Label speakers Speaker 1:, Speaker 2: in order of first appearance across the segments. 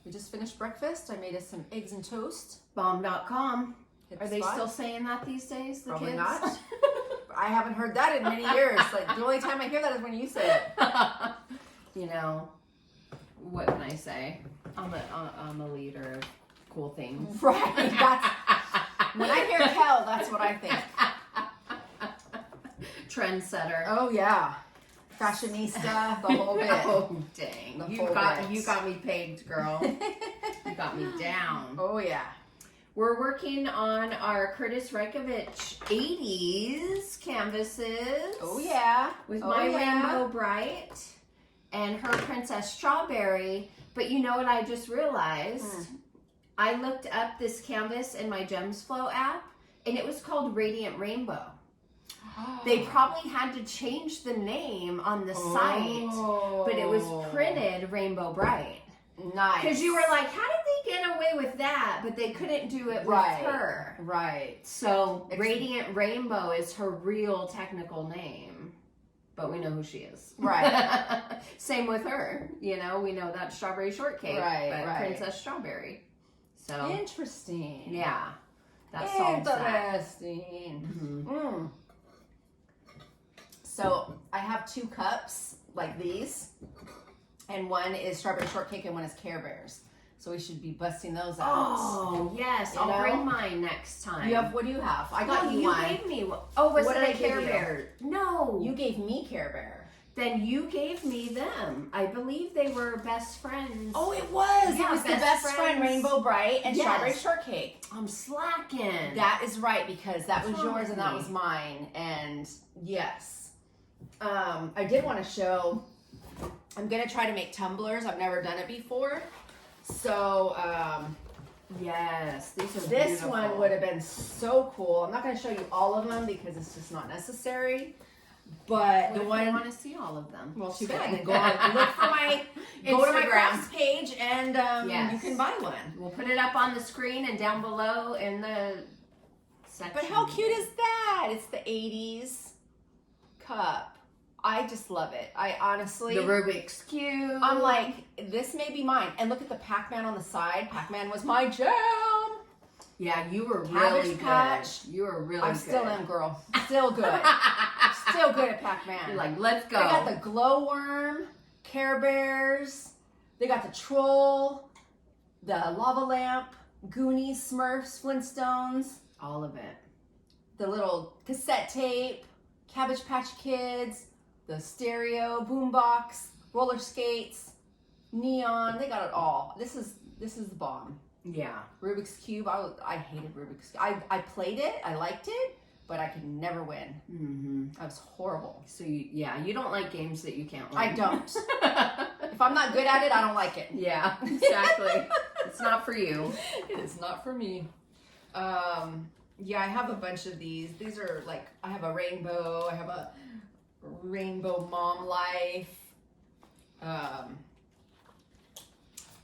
Speaker 1: we just finished breakfast. I made us some eggs and toast.
Speaker 2: Bomb.com.
Speaker 1: Hit
Speaker 2: Are
Speaker 1: the
Speaker 2: they
Speaker 1: spot.
Speaker 2: still saying that these days, the
Speaker 1: Probably
Speaker 2: kids?
Speaker 1: not. I haven't heard that in many years. Like, the only time I hear that is when you say it.
Speaker 2: You know, what can I say? I'm a leader of cool things.
Speaker 1: Right. That's, when I hear Kel, that's what I think.
Speaker 2: Trendsetter.
Speaker 1: Oh, yeah. Fashionista, the whole bit.
Speaker 2: Oh, dang.
Speaker 1: The
Speaker 2: You
Speaker 1: whole bit.
Speaker 2: got me pegged, girl. You got me down.
Speaker 1: Oh, yeah.
Speaker 2: We're working on our Kurtis Rykovich 80s canvases.
Speaker 1: Oh, yeah.
Speaker 2: With
Speaker 1: Oh,
Speaker 2: my
Speaker 1: yeah.
Speaker 2: Rainbow Brite and her Princess Strawberry. But you know what I just realized? I looked up this canvas in my Gems Flow app, and it was called Radiant Rainbow. They probably had to change the name on the site, but it was printed Rainbow Brite.
Speaker 1: Nice.
Speaker 2: Because you were like, how did they get away with that? But they couldn't do it with her.
Speaker 1: Right.
Speaker 2: So Radiant Rainbow is her real technical name. But we know who she is.
Speaker 1: Right.
Speaker 2: Same with her. You know, we know that Strawberry Shortcake.
Speaker 1: Right,
Speaker 2: but
Speaker 1: right.
Speaker 2: Princess Strawberry. So,
Speaker 1: Interesting.
Speaker 2: yeah. That solves that.
Speaker 1: Interesting. So I have 2 cups like these, and one is strawberry shortcake and one is Care Bears. So we should be busting those out.
Speaker 2: Oh, yes.
Speaker 1: You
Speaker 2: I'll
Speaker 1: know?
Speaker 2: bring mine next time.
Speaker 1: What do you have? I got you
Speaker 2: you
Speaker 1: one.
Speaker 2: gave me one. Oh, was
Speaker 1: What
Speaker 2: it
Speaker 1: did
Speaker 2: a
Speaker 1: I give
Speaker 2: Care
Speaker 1: you?
Speaker 2: Bear? No.
Speaker 1: You gave me Care Bear.
Speaker 2: Then you gave me them. I believe they were best friends.
Speaker 1: Oh, it was.
Speaker 2: Yeah,
Speaker 1: it was the
Speaker 2: best
Speaker 1: best friend,
Speaker 2: friends.
Speaker 1: Rainbow Brite and
Speaker 2: Yes.
Speaker 1: strawberry shortcake.
Speaker 2: I'm slacking.
Speaker 1: That is right, because that was
Speaker 2: What's wrong
Speaker 1: yours
Speaker 2: with
Speaker 1: and that
Speaker 2: me?
Speaker 1: was mine. And yes. I did want to show, I'm going to try to make tumblers. I've never done it before. So,
Speaker 2: Yes, these are
Speaker 1: this
Speaker 2: beautiful.
Speaker 1: one would have been so cool. I'm not going to show you all of them because it's just not necessary. But
Speaker 2: What
Speaker 1: the
Speaker 2: if
Speaker 1: one,
Speaker 2: you want to see all of them?
Speaker 1: well, too bad. Then go on, look for my, go to my
Speaker 2: Instagram.
Speaker 1: crafts page and
Speaker 2: Yes.
Speaker 1: you can buy one.
Speaker 2: We'll put it up on the screen and down below in the section.
Speaker 1: But how cute is that? It's the 80s cup. I just love it. I honestly,
Speaker 2: The Rubik's Cube.
Speaker 1: I'm like, this may be mine. And look at the Pac-Man on the side. Pac-Man was my jam.
Speaker 2: Yeah, you were
Speaker 1: Cabbage
Speaker 2: really
Speaker 1: Patch.
Speaker 2: good. You were really
Speaker 1: I
Speaker 2: good.
Speaker 1: still am, girl. Still good. Still good at Pac-Man.
Speaker 2: You're like, let's go.
Speaker 1: They got the glowworm, Care Bears. They got the troll, the lava lamp, Goonies, Smurfs, Flintstones,
Speaker 2: all of it.
Speaker 1: the little cassette tape, Cabbage Patch Kids, the stereo, boombox, roller skates, neon. They got it all. This is the bomb.
Speaker 2: Yeah.
Speaker 1: Rubik's Cube. I hated Rubik's Cube. I played it. I liked it, but I could never win.
Speaker 2: Mm-hmm.
Speaker 1: I was horrible.
Speaker 2: So you don't like games that you can't win.
Speaker 1: I don't. If I'm not good at it, I don't like it.
Speaker 2: Yeah, exactly. It's not for you.
Speaker 1: It is not for me. Yeah, I have a bunch of these. These are like, I have a rainbow. I have a rainbow mom life.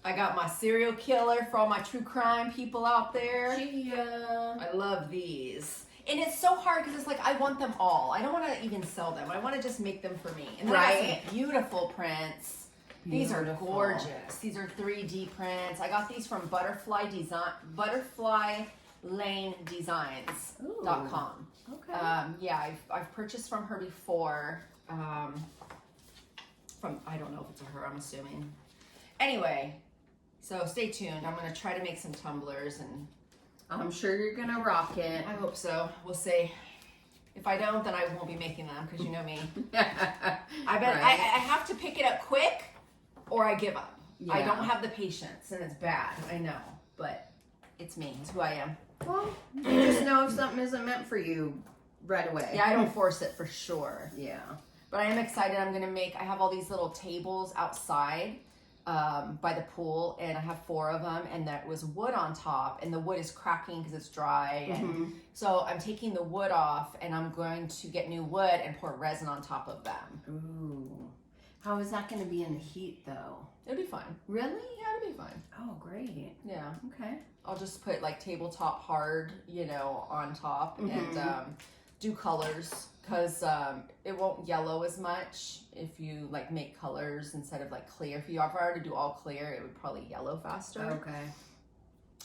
Speaker 1: I got my serial killer for all my true crime people out there. I love these. And it's so hard because it's like, I want them all. I don't want to even sell them. I want to just make them for me. And then I got some beautiful prints. These are gorgeous. These are 3D prints. I got these from butterflylanedesigns.com.
Speaker 2: Okay.
Speaker 1: Yeah, I've purchased from her before. I don't know if it's a her, I'm assuming. Anyway, so stay tuned. I'm going to try to make some tumblers, and
Speaker 2: I'm sure you're gonna rock it.
Speaker 1: I hope so. We'll see. If I don't, then I won't be making them, because you know me. I have to pick it up quick or I give up.
Speaker 2: Yeah.
Speaker 1: I don't have the patience, and it's bad. I know, but it's me. It's who I am.
Speaker 2: Well, you just know if something isn't meant for you right away.
Speaker 1: Yeah, I don't force it for sure.
Speaker 2: Yeah.
Speaker 1: But I am excited. I have all these little tables outside by the pool, and I have 4 of them, and there was wood on top, and the wood is cracking because it's dry. And so I'm taking the wood off, and I'm going to get new wood and pour resin on top of them.
Speaker 2: Ooh. How is that going to be in the heat, though?
Speaker 1: It'll be fine.
Speaker 2: Really?
Speaker 1: Yeah, it'll be fine.
Speaker 2: Oh, great.
Speaker 1: Yeah.
Speaker 2: Okay.
Speaker 1: I'll just put like tabletop hard, on top, and do colors. because it won't yellow as much if you like make colors instead of like clear. If you were to do all clear, it would probably yellow faster.
Speaker 2: Okay.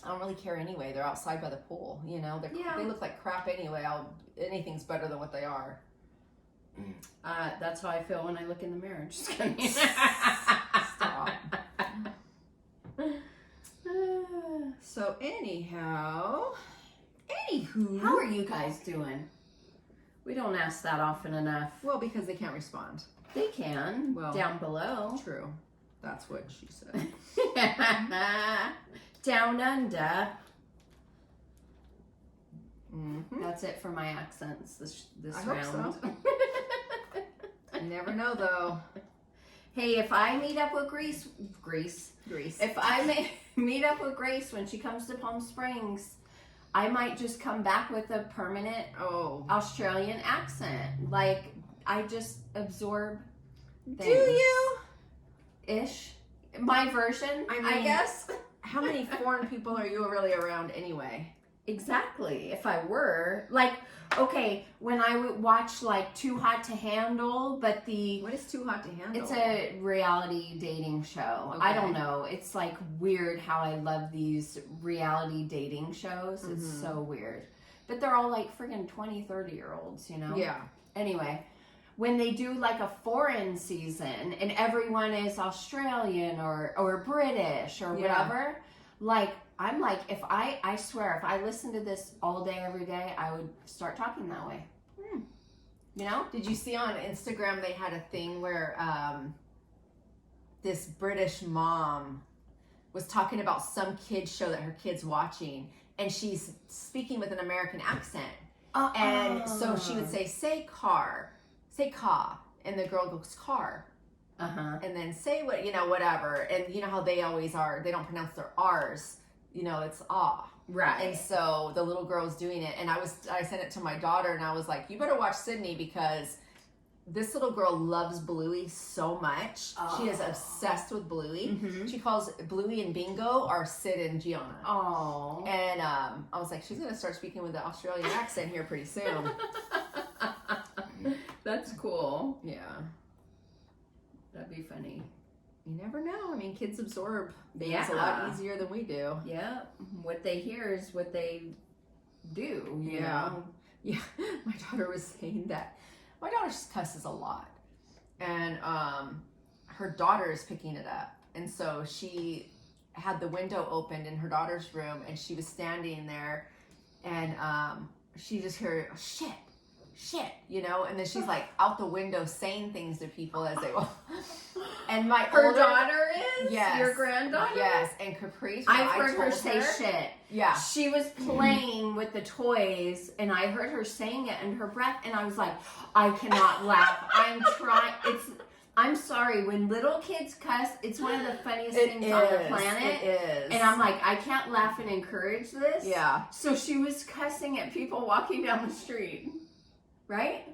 Speaker 1: I don't really care anyway. They're outside by the pool, you know. They look like crap anyway. Anything's better than what they are.
Speaker 2: That's how I feel when I look in the mirror. Just kidding.
Speaker 1: Stop. So anyhow,
Speaker 2: how are you guys doing? We don't ask that often enough.
Speaker 1: Well, because they can't respond.
Speaker 2: They can.
Speaker 1: Well,
Speaker 2: down below.
Speaker 1: True. That's what she said.
Speaker 2: Down under.
Speaker 1: Mm-hmm.
Speaker 2: That's it for my accents this
Speaker 1: I
Speaker 2: round.
Speaker 1: hope so. You never know, though.
Speaker 2: Hey, if I meet up with Greece. If I meet up with Grace when she comes to Palm Springs, I might just come back with a permanent Australian accent. Like, I just absorb things.
Speaker 1: Do you?
Speaker 2: Ish. My version, I guess.
Speaker 1: How many foreign people are you really around anyway?
Speaker 2: Exactly. If I were, like, okay, when I would watch, like, Too Hot to Handle, but
Speaker 1: What is Too Hot to Handle?
Speaker 2: It's a reality dating show.
Speaker 1: Okay.
Speaker 2: I don't know. It's, like, weird how I love these reality dating shows. It's so weird. But they're all, like, friggin' 20, 30-year-olds, you know?
Speaker 1: Yeah.
Speaker 2: Anyway, when they do, like, a foreign season and everyone is Australian or British or whatever, like, I'm like, I swear, if I listened to this all day, every day, I would start talking that way. You know?
Speaker 1: Did you see on Instagram they had a thing where this British mom was talking about some kid's show that her kid's watching, and she's speaking with an American accent. And so she would say car, say ka, and the girl goes car. And then say what, you know, whatever. And you know how they always are, they don't pronounce their R's. You know, it's ah.
Speaker 2: Right.
Speaker 1: And so the little girl was doing it, and I sent it to my daughter, and I was like, you better watch Sydney, because this little girl loves Bluey so much. She is obsessed with Bluey. She calls Bluey and Bingo are Sid and Gianna.
Speaker 2: Oh.
Speaker 1: And I was like, she's going to start speaking with the Australian accent here pretty soon.
Speaker 2: That's cool.
Speaker 1: Yeah.
Speaker 2: That'd be funny.
Speaker 1: You never know. I mean, kids absorb things a lot easier than we do.
Speaker 2: Yeah. What they hear is what they do. You know?
Speaker 1: Yeah. My daughter was saying that. My daughter cusses a lot. And her daughter is picking it up. And so she had the window opened in her daughter's room, and she was standing there, and she just heard, shit, you know, and then she's like out the window saying things to people as they walk. And
Speaker 2: her daughter is?
Speaker 1: Yes.
Speaker 2: Your granddaughter?
Speaker 1: Yes. And Caprice,
Speaker 2: I've heard her say shit.
Speaker 1: Yeah.
Speaker 2: She was playing with the toys, and I heard her saying it under her breath, and I was like, I cannot laugh. I'm sorry, when little kids cuss, it's one of the funniest things on the planet.
Speaker 1: It is.
Speaker 2: And I'm like, I can't laugh and encourage this.
Speaker 1: Yeah.
Speaker 2: So she was cussing at people walking down the street. Right?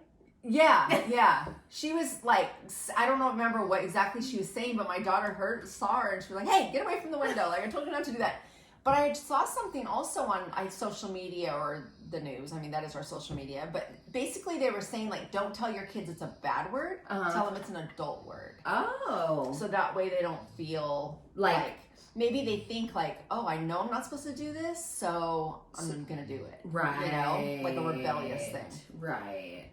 Speaker 1: Yeah. She was like, I don't remember what exactly she was saying, but my daughter saw her, and she was like, hey, get away from the window. Like, I told you not to do that. But I saw something also on social media or the news. I mean, that is our social media. But basically they were saying, like, don't tell your kids it's a bad word. Tell them it's an adult word.
Speaker 2: Oh.
Speaker 1: So that way they don't feel like maybe they think like, oh, I know I'm not supposed to do this, so I'm going to do it.
Speaker 2: Right.
Speaker 1: You know, like a rebellious thing.
Speaker 2: Right.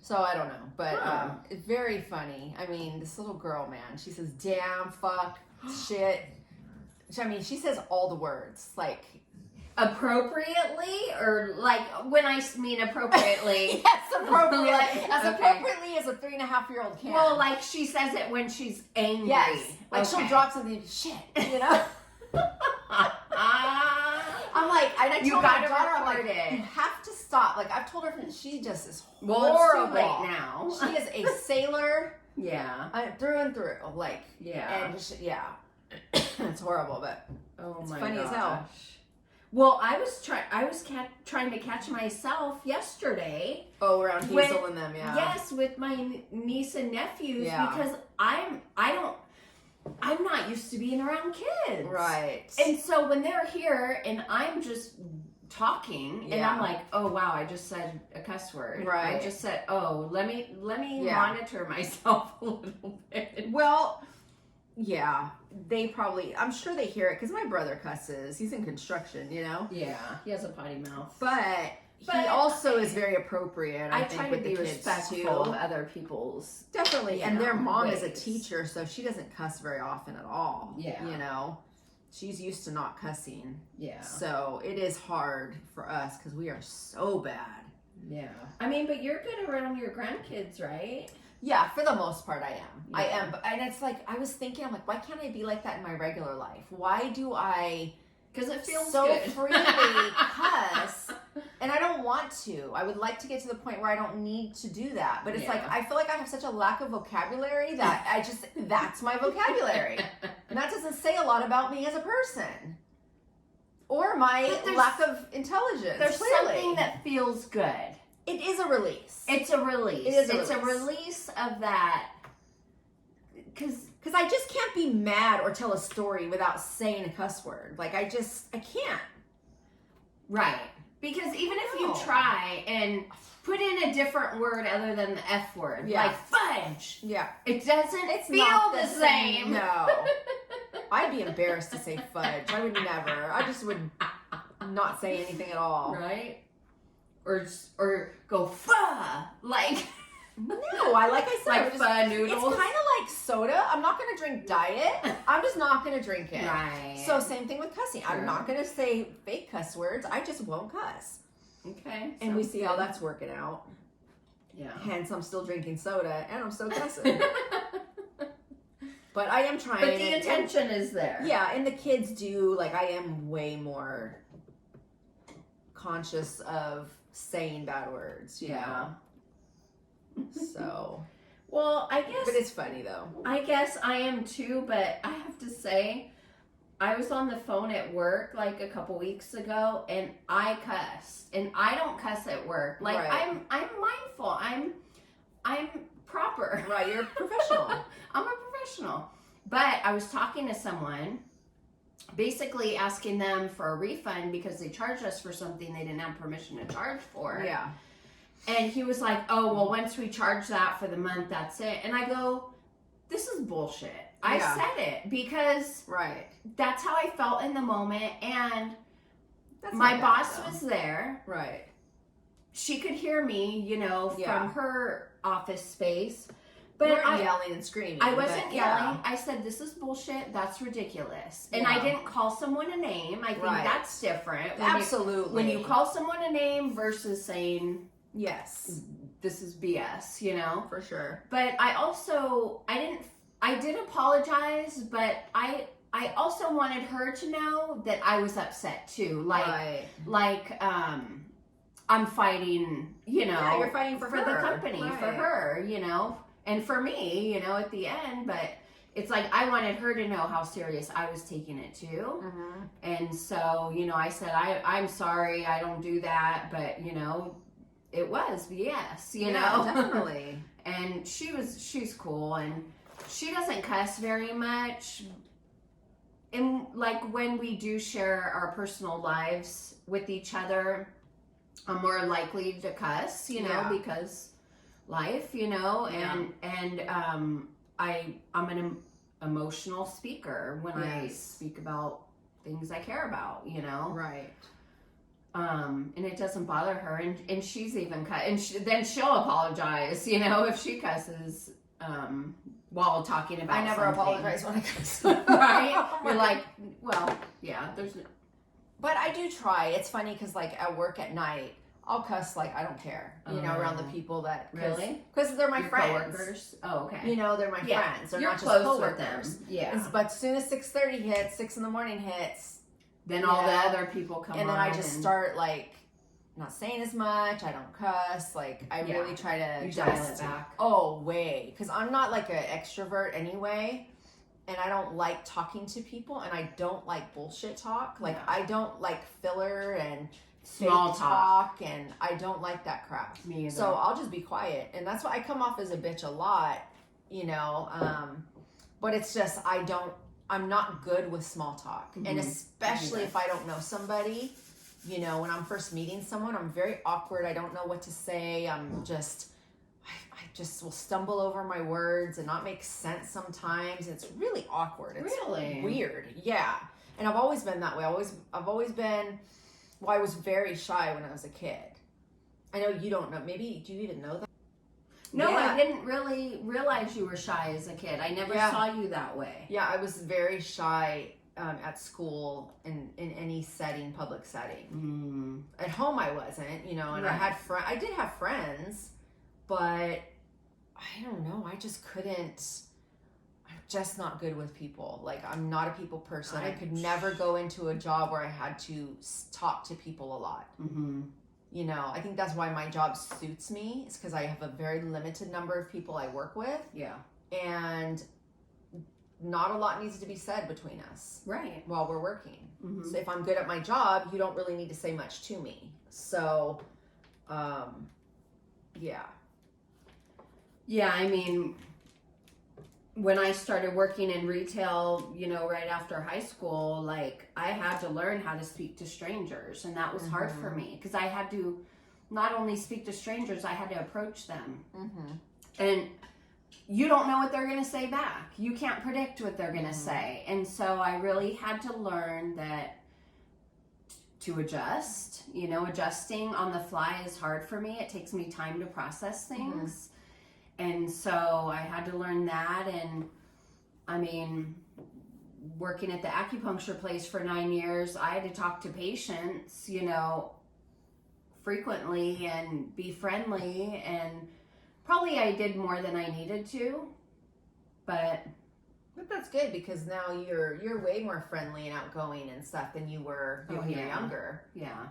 Speaker 1: So I don't know, but it's very funny. I mean, this little girl, man, she says, damn, fuck, shit. I mean, she says all the words, like.
Speaker 2: Appropriately, or like when I mean appropriately?
Speaker 1: Yes, appropriately. As
Speaker 2: Okay.
Speaker 1: appropriately as a 3.5-year-old can.
Speaker 2: Well, like she says it when she's angry.
Speaker 1: Yes. Like she'll drop something, shit, you know? I'm like, and I told
Speaker 2: You
Speaker 1: my
Speaker 2: gotta
Speaker 1: daughter, I'm like,
Speaker 2: record it.
Speaker 1: you have to stop. Like, I've told her, she just is
Speaker 2: Well,
Speaker 1: horrible.
Speaker 2: it's too late now.
Speaker 1: She is a sailor.
Speaker 2: Yeah.
Speaker 1: Through and through. Like,
Speaker 2: Yeah.
Speaker 1: And just, it's horrible, but
Speaker 2: Oh
Speaker 1: it's
Speaker 2: my
Speaker 1: funny as hell.
Speaker 2: Well, I was trying to catch myself yesterday.
Speaker 1: Oh, around Hazel and them, yeah.
Speaker 2: Yes, with my niece and nephews,
Speaker 1: Yeah.
Speaker 2: because I don't. I'm not used to being around kids.
Speaker 1: Right.
Speaker 2: And so when they're here and I'm just talking and I'm like, oh wow, I just said a cuss word.
Speaker 1: Right.
Speaker 2: I just said, oh, let me monitor myself a little bit.
Speaker 1: Well, yeah, I'm sure they hear it because my brother cusses. He's in construction, you know?
Speaker 2: Yeah, he has a potty mouth.
Speaker 1: But he also is very appropriate. I think
Speaker 2: try to
Speaker 1: with
Speaker 2: be
Speaker 1: the kids
Speaker 2: respectful
Speaker 1: too.
Speaker 2: of other people's
Speaker 1: Definitely, and their mom is a
Speaker 2: ways.
Speaker 1: teacher, so she doesn't cuss very often at all.
Speaker 2: Yeah.
Speaker 1: You know, she's used to not cussing.
Speaker 2: Yeah.
Speaker 1: So it is hard for us because we are so bad.
Speaker 2: Yeah. I mean, but you're good around your grandkids, right?
Speaker 1: Yeah, for the most part, I am.
Speaker 2: Yeah.
Speaker 1: I am, and it's like I was thinking, I'm like, why can't I be like that in my regular life? Why do I?
Speaker 2: Because it feels
Speaker 1: so
Speaker 2: good.
Speaker 1: freely cuss, and I don't want to. I would like to get to the point where I don't need to do that, but it's like I feel like I have such a lack of vocabulary that that's my vocabulary, and that doesn't say a lot about me as a person or my lack of intelligence.
Speaker 2: There's
Speaker 1: clearly.
Speaker 2: something that feels good.
Speaker 1: It is a release.
Speaker 2: It's a release.
Speaker 1: It is
Speaker 2: a release of that.
Speaker 1: Because I just can't be mad or tell a story without saying a cuss word. Like, I can't.
Speaker 2: Right. Because even if you try and put in a different word other than the F word, like fudge, it doesn't feel the same.
Speaker 1: No. I'd be embarrassed to say fudge. I would never. I just would not say anything at all.
Speaker 2: Right? Or go pho, like...
Speaker 1: No, like I said,
Speaker 2: like pho noodles.
Speaker 1: It's kind of like soda. I'm not going to drink diet. I'm just not going to drink it.
Speaker 2: Right.
Speaker 1: So same thing with cussing. I'm not going to say fake cuss words. I just won't cuss.
Speaker 2: Okay.
Speaker 1: And we see how that's working out.
Speaker 2: Yeah.
Speaker 1: Hence, I'm still drinking soda and I'm still cussing. But I am trying.
Speaker 2: But the intention is there.
Speaker 1: Yeah, and the kids do. Like, I am way more conscious of saying bad words, you know? So,
Speaker 2: well, I guess,
Speaker 1: but it's funny though.
Speaker 2: I guess I am too, but I have to say, I was on the phone at work like a couple weeks ago, and I cussed, and I don't cuss at work. Like I'm mindful. I'm proper.
Speaker 1: Right, you're professional.
Speaker 2: I'm a professional. But I was talking to someone, basically asking them for a refund because they charged us for something they didn't have permission to charge for.
Speaker 1: Yeah.
Speaker 2: And he was like, oh, well, once we charge that for the month, that's it. And I go, this is bullshit. I said it because that's how I felt in the moment. And my boss was there.
Speaker 1: Right.
Speaker 2: She could hear me, you know, from her office space. But
Speaker 1: you weren't yelling and screaming.
Speaker 2: I wasn't yelling. I said, this is bullshit. That's ridiculous. And I didn't call someone a name. I think that's different.
Speaker 1: Absolutely.
Speaker 2: When you call someone a name versus saying...
Speaker 1: Yes.
Speaker 2: This is BS, you know?
Speaker 1: For sure.
Speaker 2: But I did apologize, but I also wanted her to know that I was upset too. I'm fighting, you know.
Speaker 1: Yeah, you're fighting for her.
Speaker 2: the company, for her, you know. And for me, you know, at the end, but it's like I wanted her to know how serious I was taking it too. Mm-hmm. And so, you know, I said, I'm sorry, I don't do that, but, you know, it was BS, you know?
Speaker 1: Definitely.
Speaker 2: And she's cool, and she doesn't cuss very much. And like when we do share our personal lives with each other, I'm more likely to cuss, you know, because life, you know, and I'm an emotional speaker when I speak about things I care about, you know?
Speaker 1: Right.
Speaker 2: And it doesn't bother her, and she's even cut, and then she'll apologize, you know, if she cusses, while talking about
Speaker 1: I never
Speaker 2: something.
Speaker 1: apologize when I cuss.
Speaker 2: Right? You're like, well, yeah, there's...
Speaker 1: But I do try. It's funny because, like, at work at night, I'll cuss like I don't care, you know, around the people that...
Speaker 2: Really?
Speaker 1: Because they're my
Speaker 2: Your
Speaker 1: friends.
Speaker 2: Coworkers? Oh, okay.
Speaker 1: You know, they're my friends. They're
Speaker 2: You're
Speaker 1: not just
Speaker 2: close
Speaker 1: coworkers.
Speaker 2: with them. Yeah.
Speaker 1: But as soon as 6:30 hits, 6 in the morning hits...
Speaker 2: Then all the other people come on.
Speaker 1: And then I just start, like, not saying as much. I don't cuss. Like, I really try to
Speaker 2: dial it back.
Speaker 1: Oh, way. Because I'm not, like, an extrovert anyway. And I don't like talking to people. And I don't like bullshit talk. Like, I don't like filler and
Speaker 2: small
Speaker 1: talk. And I don't like that crap.
Speaker 2: Me either.
Speaker 1: So I'll just be quiet. And that's why I come off as a bitch a lot, you know. but it's just, I'm not good with small talk. And especially if I don't know somebody, you know, when I'm first meeting someone, I'm very awkward. I don't know what to say. I just will stumble over my words and not make sense sometimes. It's really awkward. It's
Speaker 2: really
Speaker 1: weird. Yeah. And I've always been that way. I've always been, well, I was very shy when I was a kid. I know you don't know. Maybe, do you even know that?
Speaker 2: No, yeah. I didn't really realize you were shy as a kid. I never saw you that way.
Speaker 1: Yeah, I was very shy at school and in any setting, public setting. At home I wasn't, you know, and I did have friends, but I don't know, I just couldn't. I'm just not good with people. Like, I'm not a people person. I could never go into a job where I had to talk to people a lot. You know, I think that's why my job suits me. It's because I have a very limited number of people I work with.
Speaker 2: Yeah.
Speaker 1: And not a lot needs to be said between us.
Speaker 2: Right.
Speaker 1: While we're working. So if I'm good at my job, you don't really need to say much to me. So, yeah.
Speaker 2: Yeah, I mean, when I started working in retail, you know, right after high school, like, I had to learn how to speak to strangers, and that was hard for me because I had to not only speak to strangers, I had to approach them. And you don't know what they're going to say back. You can't predict what they're going to say. And so I really had to learn that to adjust, you know, adjusting on the fly is hard for me. It takes me time to process things. And so I had to learn that. And I mean, working at the acupuncture place for 9 years, I had to talk to patients, you know, frequently and be friendly. And probably I did more than I needed to, but
Speaker 1: that's good because now you're way more friendly and outgoing and stuff than you were when you were younger.
Speaker 2: Yeah.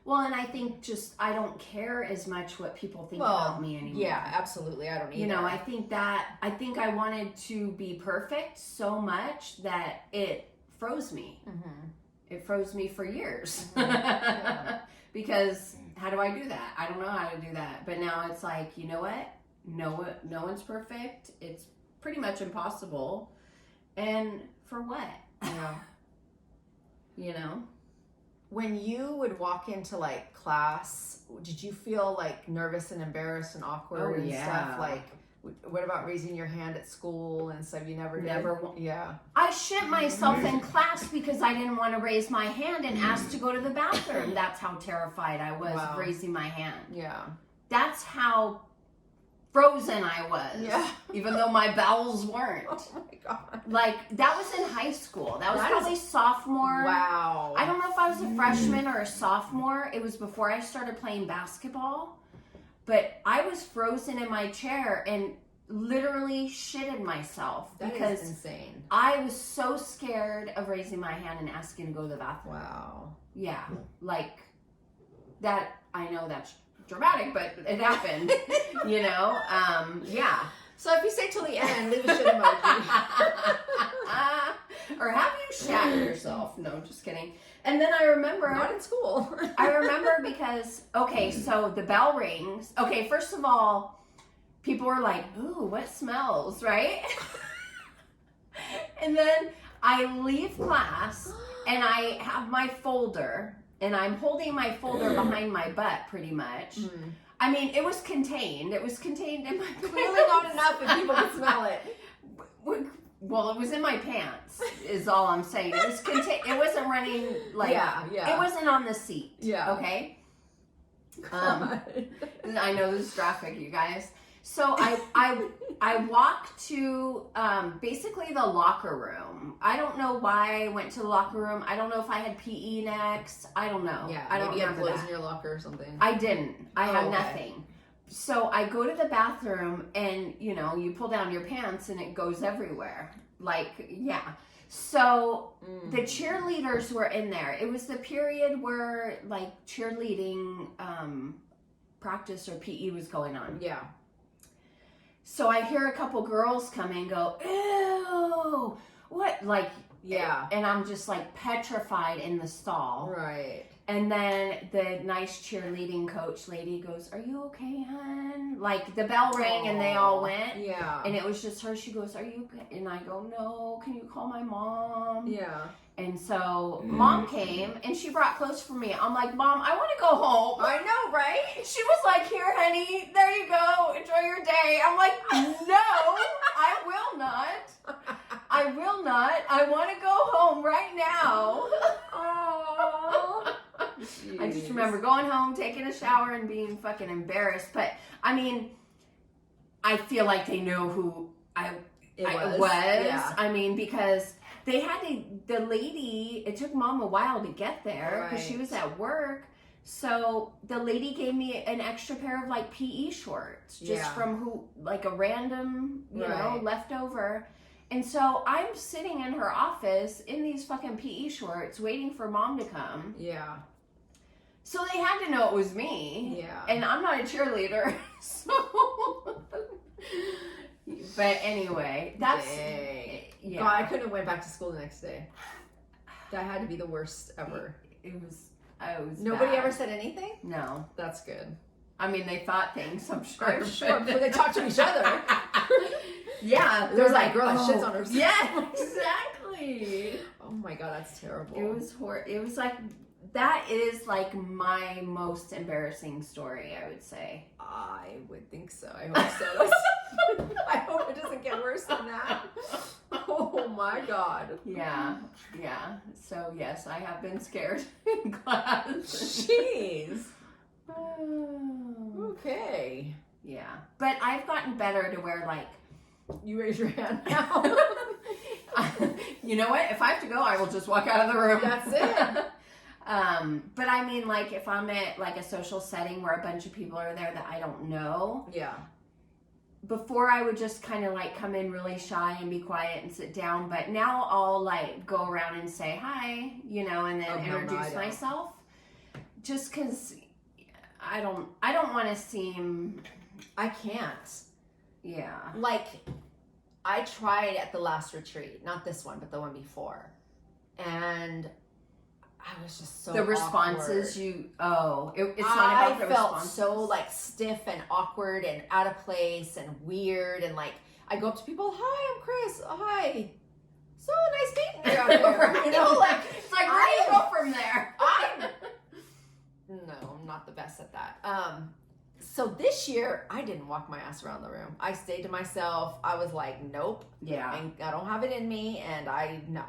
Speaker 2: Well, and I think just I don't care as much what people think about me anymore.
Speaker 1: Yeah, absolutely. I don't either.
Speaker 2: You know, I think I wanted to be perfect so much that it froze me. It froze me for years. Because how do I do that? I don't know how to do that. But now it's like, you know what? No one's perfect. It's pretty much impossible. And for what?
Speaker 1: Yeah.
Speaker 2: You know?
Speaker 1: When you would walk into like class, did you feel like nervous and embarrassed and awkward and stuff? Like, what about raising your hand at school and stuff? You never did? Yeah.
Speaker 2: I shit myself in class because I didn't want to raise my hand and asked to go to the bathroom. That's how terrified I was of raising my hand.
Speaker 1: Yeah.
Speaker 2: That's how frozen I was.
Speaker 1: Yeah.
Speaker 2: Even though my bowels weren't.
Speaker 1: Oh my God.
Speaker 2: Like, that was in high school. That was probably sophomore.
Speaker 1: Wow.
Speaker 2: I don't know if I was a freshman or a sophomore. It was before I started playing basketball. But I was frozen in my chair and literally shitted myself.
Speaker 1: That is insane.
Speaker 2: I was so scared of raising my hand and asking to go to the bathroom.
Speaker 1: Wow.
Speaker 2: Yeah. Like, that, I know that's dramatic, but it happened, you know? Yeah.
Speaker 1: So if you stay till the end, leave a shit emoji.
Speaker 2: Or have you shat yourself? No, just kidding. And then I remember...
Speaker 1: Not in school.
Speaker 2: I remember because, okay, so the bell rings. Okay, first of all, people were like, ooh, what smells, right? And then I leave class and I have my folder and I'm holding my folder behind my butt pretty much. I mean, it was contained. It was contained in my pants.
Speaker 1: Clearly not enough if people could smell it.
Speaker 2: Well, it was in my pants, is all I'm saying. It was contained. It wasn't running like. Yeah. It wasn't on the seat.
Speaker 1: Yeah.
Speaker 2: Okay. I know this is graphic, you guys. So I walked to basically the locker room. I don't know why I went to the locker room. I don't know if I had PE next. I don't know.
Speaker 1: Yeah.
Speaker 2: I don't
Speaker 1: maybe you had
Speaker 2: remember
Speaker 1: clothes in your locker or something.
Speaker 2: I didn't. I had nothing. So I go to the bathroom and, you know, you pull down your pants and it goes everywhere. Like, yeah. So the cheerleaders were in there. It was the period where, like, cheerleading practice or PE was going on.
Speaker 1: Yeah.
Speaker 2: So I hear a couple girls come and go, ew, what? Like,
Speaker 1: yeah.
Speaker 2: And I'm just, like, petrified in the stall.
Speaker 1: Right.
Speaker 2: And then the nice cheerleading coach lady goes, "Are you okay, hon?" Like the bell rang and they all went.
Speaker 1: Yeah.
Speaker 2: And it was just her. She goes, "Are you okay?" And I go, "No, can you call my mom?"
Speaker 1: Yeah.
Speaker 2: And so Mom came and she brought clothes for me. I'm like, "Mom, I want to go home."
Speaker 1: I know, right?
Speaker 2: She was like, "Here, honey, there you go. Enjoy your day." I'm like, "No, I will not. I will not. I want to go home right now."
Speaker 1: Oh.
Speaker 2: I just remember going home, taking a shower, and being fucking embarrassed. But I mean, I feel like they know who I was.
Speaker 1: Yeah.
Speaker 2: I mean, because they had the lady. It took Mom a while to get there because she was at work. So the lady gave me an extra pair of like PE shorts, just from like a random, you know, leftover. And so I'm sitting in her office in these fucking PE shorts, waiting for Mom to come.
Speaker 1: Yeah.
Speaker 2: So they had to know it was me.
Speaker 1: Yeah.
Speaker 2: And I'm not a cheerleader. So. But anyway, that's.
Speaker 1: Dang.
Speaker 2: Yeah.
Speaker 1: God, I couldn't have went back to school the next day. That had to be the worst ever.
Speaker 2: It was. I was.
Speaker 1: Nobody
Speaker 2: bad.
Speaker 1: ever said anything?
Speaker 2: No.
Speaker 1: That's good.
Speaker 2: I mean, they thought things, I'm sure.
Speaker 1: I'm sure. But they talked to each other.
Speaker 2: Yeah.
Speaker 1: There was that girl that shits on herself.
Speaker 2: Yeah, exactly.
Speaker 1: Oh my God, that's terrible.
Speaker 2: It was horrible. It was like, that is like my most embarrassing story, I would say.
Speaker 1: I would think so. I hope so. I hope it doesn't get worse than that. Oh my God.
Speaker 2: Yeah. Yeah. So yes, I have been scared in class.
Speaker 1: Jeez. Okay.
Speaker 2: Yeah. But I've gotten better to where like,
Speaker 1: you raise your hand now.
Speaker 2: You know what? If I have to go, I will just walk out of the room.
Speaker 1: That's it.
Speaker 2: But I mean, like, if I'm at like a social setting where a bunch of people are there that I don't know.
Speaker 1: Yeah.
Speaker 2: Before I would just kind of like come in really shy and be quiet and sit down. But now I'll like go around and say hi, you know, and then introduce myself. Just because I don't want to seem.
Speaker 1: I can't.
Speaker 2: Yeah.
Speaker 1: Like, I tried at the last retreat, not this one, but the one before, and I was just so
Speaker 2: the responses
Speaker 1: awkward.
Speaker 2: it's not about the responses.
Speaker 1: I felt so like stiff and awkward and out of place and weird, and like I go up to people, "Hi, I'm Kris. Hi. So nice meeting you out there." You know, like
Speaker 2: it's like, where do you go from there?
Speaker 1: No, I'm not the best at that. So this year, I didn't walk my ass around the room. I stayed to myself. I was like, nope.
Speaker 2: Yeah.
Speaker 1: I don't have it in me, and no.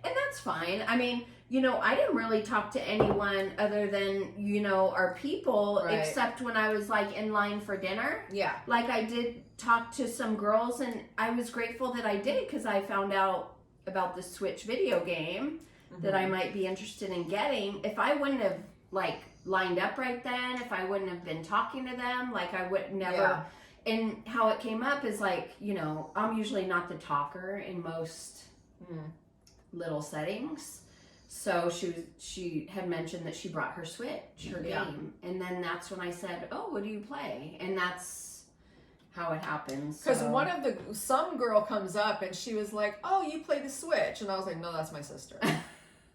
Speaker 2: And that's fine. I mean, you know, I didn't really talk to anyone other than, you know, our people, except when I was like in line for dinner.
Speaker 1: Yeah.
Speaker 2: Like I did talk to some girls, and I was grateful that I did because I found out about the Switch video game that I might be interested in getting. If I wouldn't have like lined up right then, if I wouldn't have been talking to them, like I would never. And how it came up is like, you know, I'm usually not the talker in most little settings. So she had mentioned that she brought her Switch, her game. And then that's when I said, "Oh, what do you play?" And that's how it happens.
Speaker 1: Because some girl comes up and she was like, "Oh, you play the Switch?" And I was like, "No, that's my sister."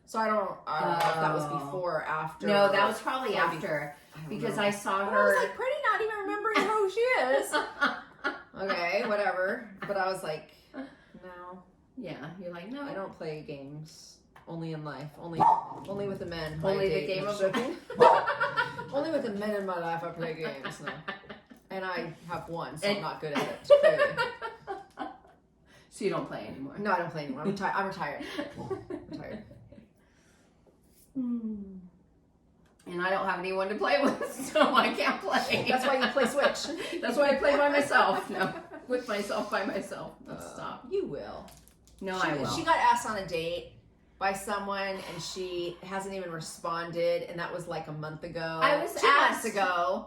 Speaker 1: So I don't know if that was before or after.
Speaker 2: No, that was probably after. Because I saw her.
Speaker 1: I was like, pretty not even remembering who she is. Okay, whatever. But I was like, no.
Speaker 2: Yeah, you're like, no.
Speaker 1: I don't play games. Only in life. Only with the men.
Speaker 2: Only the game of life.
Speaker 1: Only with the men in my life I play games. No. And I have one, so I'm not good at it. Clearly.
Speaker 2: So you don't play anymore?
Speaker 1: No, I don't play anymore. I'm retired. Retired.
Speaker 2: And I don't have anyone to play with, so I can't play.
Speaker 1: That's why you play Switch.
Speaker 2: That's why I play by myself. No, with myself by myself. Stop.
Speaker 1: You will.
Speaker 2: No, I will.
Speaker 1: She got asked on a date by someone, and she hasn't even responded, and that was like a month ago.
Speaker 2: I was
Speaker 1: 2 months ago.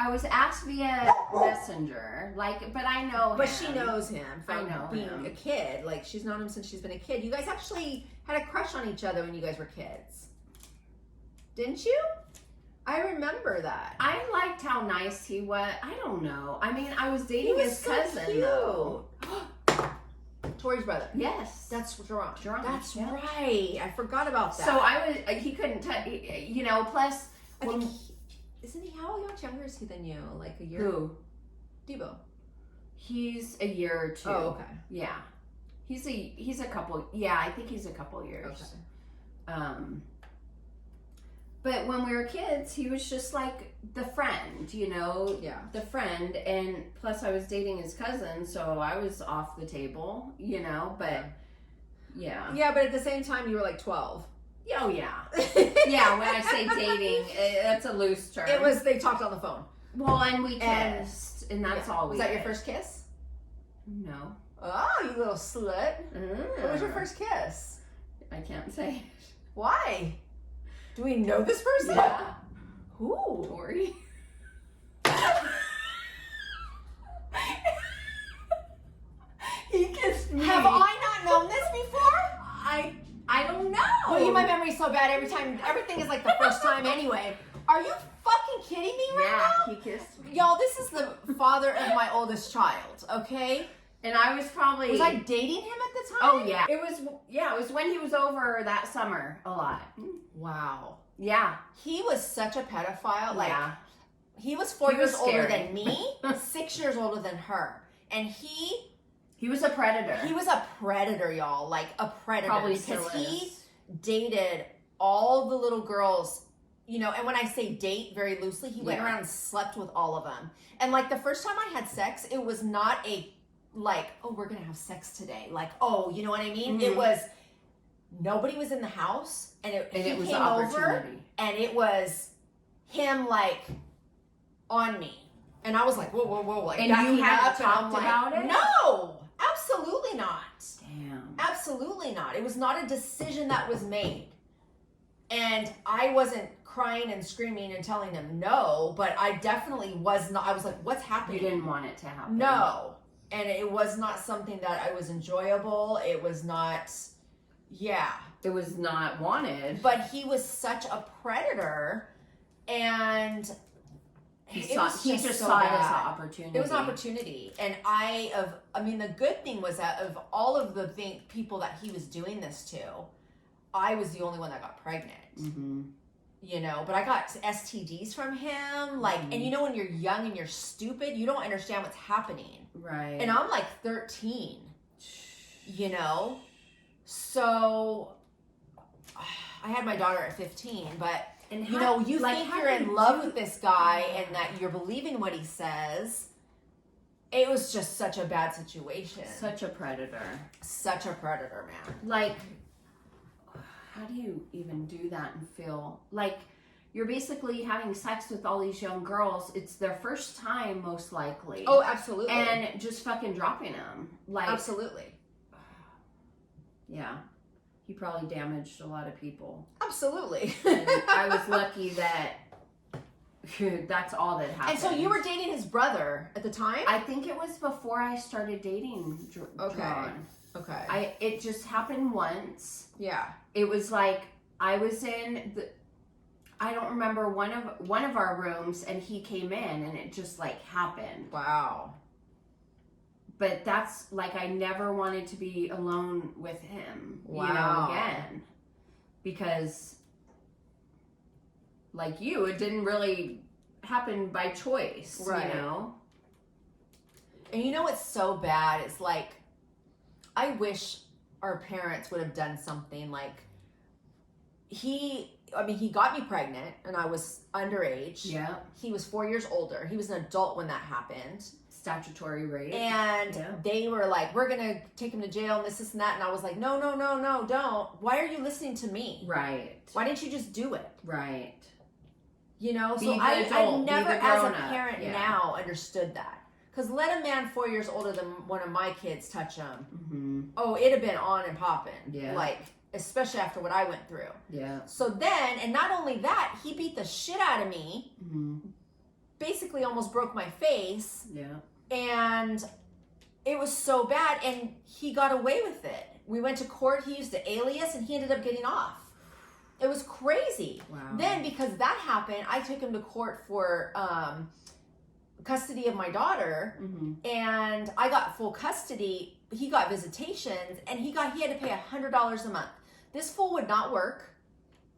Speaker 2: I was asked via Messenger, but I know him.
Speaker 1: But she knows him from being
Speaker 2: him.
Speaker 1: a kid. Like, she's known him since she's been a kid. You guys actually had a crush on each other when you guys were kids. Didn't you? I remember that.
Speaker 2: I liked how nice he was. I don't know. I mean, I was dating his cousin, though.
Speaker 1: Tori's brother.
Speaker 2: Yes.
Speaker 1: That's Jerome. That's
Speaker 2: yeah.
Speaker 1: right. I forgot about that.
Speaker 2: So he couldn't touch, plus.
Speaker 1: I think isn't he, how much younger is he than you? Like a year?
Speaker 2: Who?
Speaker 1: Debo.
Speaker 2: He's a year or two.
Speaker 1: Oh, okay.
Speaker 2: Yeah. He's a couple, I think he's a couple years.
Speaker 1: Okay.
Speaker 2: But when we were kids, he was just like the friend,
Speaker 1: Yeah.
Speaker 2: the friend. And plus I was dating his cousin, so I was off the table, but yeah.
Speaker 1: Yeah, but at the same time, you were like 12.
Speaker 2: Oh, yeah. Yeah, when I say dating, that's a loose term.
Speaker 1: They talked on the phone.
Speaker 2: Well, and we kissed, and that's all we
Speaker 1: did. Was that
Speaker 2: did.
Speaker 1: your first kiss?
Speaker 2: No.
Speaker 1: Oh, you little slut. What was your first kiss?
Speaker 2: I can't say.
Speaker 1: Why? Do we know this person?
Speaker 2: Yeah.
Speaker 1: Who?
Speaker 2: Tori. He kissed me.
Speaker 1: Have I not known this before?
Speaker 2: I don't know.
Speaker 1: Well, my memory's so bad every time. Everything is like the first time anyway. Are you fucking kidding me right now?
Speaker 2: He kissed me.
Speaker 1: Y'all, this is the father of my oldest child, okay?
Speaker 2: And I was probably...
Speaker 1: Was I dating him at the time?
Speaker 2: Oh, yeah. It was when he was over that summer a lot.
Speaker 1: Wow.
Speaker 2: Yeah.
Speaker 1: He was such a pedophile. Like,
Speaker 2: yeah.
Speaker 1: He was 4 years older
Speaker 2: scary.
Speaker 1: than me, 6 years older than her. And he
Speaker 2: was a predator.
Speaker 1: He was a predator, y'all. Like, a predator.
Speaker 2: Probably
Speaker 1: because
Speaker 2: still
Speaker 1: he
Speaker 2: is.
Speaker 1: dated all the little girls, and when I say date very loosely, he went
Speaker 2: Yeah.
Speaker 1: around and slept with all of them. And, like, the first time I had sex, it was not like, oh, we're going to have sex today. Like, oh, you know what I mean?
Speaker 2: Mm-hmm.
Speaker 1: It was, nobody was in the house, and he
Speaker 2: was
Speaker 1: came
Speaker 2: the
Speaker 1: over,
Speaker 2: opportunity.
Speaker 1: and it was him, like, on me. And I was like, whoa, whoa, whoa. Like,
Speaker 2: and you had
Speaker 1: up,
Speaker 2: talked
Speaker 1: and I'm
Speaker 2: about
Speaker 1: like,
Speaker 2: it?
Speaker 1: No, absolutely not.
Speaker 2: Damn.
Speaker 1: Absolutely not. It was not a decision that was made. And I wasn't crying and screaming and telling him no, but I definitely was not. I was like, what's happening?
Speaker 2: You didn't want it to happen.
Speaker 1: No. And it was not something that I was enjoyable. It was not,
Speaker 2: It was not wanted.
Speaker 1: But he was such a predator, and
Speaker 2: He
Speaker 1: it
Speaker 2: just
Speaker 1: was so
Speaker 2: saw it as an
Speaker 1: bad.
Speaker 2: opportunity.
Speaker 1: It was an opportunity. And the good thing was that of all of the people that he was doing this to, I was the only one that got pregnant.
Speaker 2: Mm-hmm.
Speaker 1: But I got STDs from him. Like, and when you're young and you're stupid, you don't understand what's happening.
Speaker 2: Right.
Speaker 1: And I'm like 13, So I had my daughter at 15, but
Speaker 2: and
Speaker 1: you think you're in love with this guy and that you're believing what he says. It was just such a bad situation.
Speaker 2: Such a predator.
Speaker 1: Such a predator, man.
Speaker 2: Like, how do you even do that and feel like you're basically having sex with all these young girls? It's their first time, most likely.
Speaker 1: Oh, absolutely.
Speaker 2: And just fucking dropping them. Like,
Speaker 1: absolutely.
Speaker 2: Yeah. He probably damaged a lot of people.
Speaker 1: Absolutely.
Speaker 2: And I was lucky that that's all that happened.
Speaker 1: And so you were dating his brother at the time?
Speaker 2: I think it was before I started dating John.
Speaker 1: Okay.
Speaker 2: It just happened once.
Speaker 1: Yeah.
Speaker 2: It was like I was in I don't remember one of our rooms, and he came in, and it just like happened.
Speaker 1: Wow.
Speaker 2: But that's like I never wanted to be alone with him,
Speaker 1: wow.
Speaker 2: Again, because like it didn't really happen by choice,
Speaker 1: right. And what's so bad? It's like I wish our parents would have done something like he got me pregnant and I was underage.
Speaker 2: Yeah.
Speaker 1: He was 4 years older. He was an adult when that happened.
Speaker 2: Statutory rape.
Speaker 1: And they were like, we're going to take him to jail and this and that. And I was like, no, don't. Why are you listening to me?
Speaker 2: Right.
Speaker 1: Why didn't you just do it?
Speaker 2: Right.
Speaker 1: So I never as a parent now understood that. Because let a man 4 years older than one of my kids touch him.
Speaker 2: Mm-hmm.
Speaker 1: Oh, it'd have been on and popping.
Speaker 2: Yeah.
Speaker 1: Like, especially after what I went through.
Speaker 2: Yeah.
Speaker 1: So then, and not only that, he beat the shit out of me.
Speaker 2: Mm-hmm.
Speaker 1: Basically almost broke my face.
Speaker 2: Yeah.
Speaker 1: And it was so bad. And he got away with it. We went to court. He used an alias and he ended up getting off. It was crazy.
Speaker 2: Wow.
Speaker 1: Then, because that happened, I took him to court for custody of my daughter.
Speaker 2: Mm-hmm.
Speaker 1: And I got full custody, he got visitations, and he had to pay $100 a month. This fool would not work.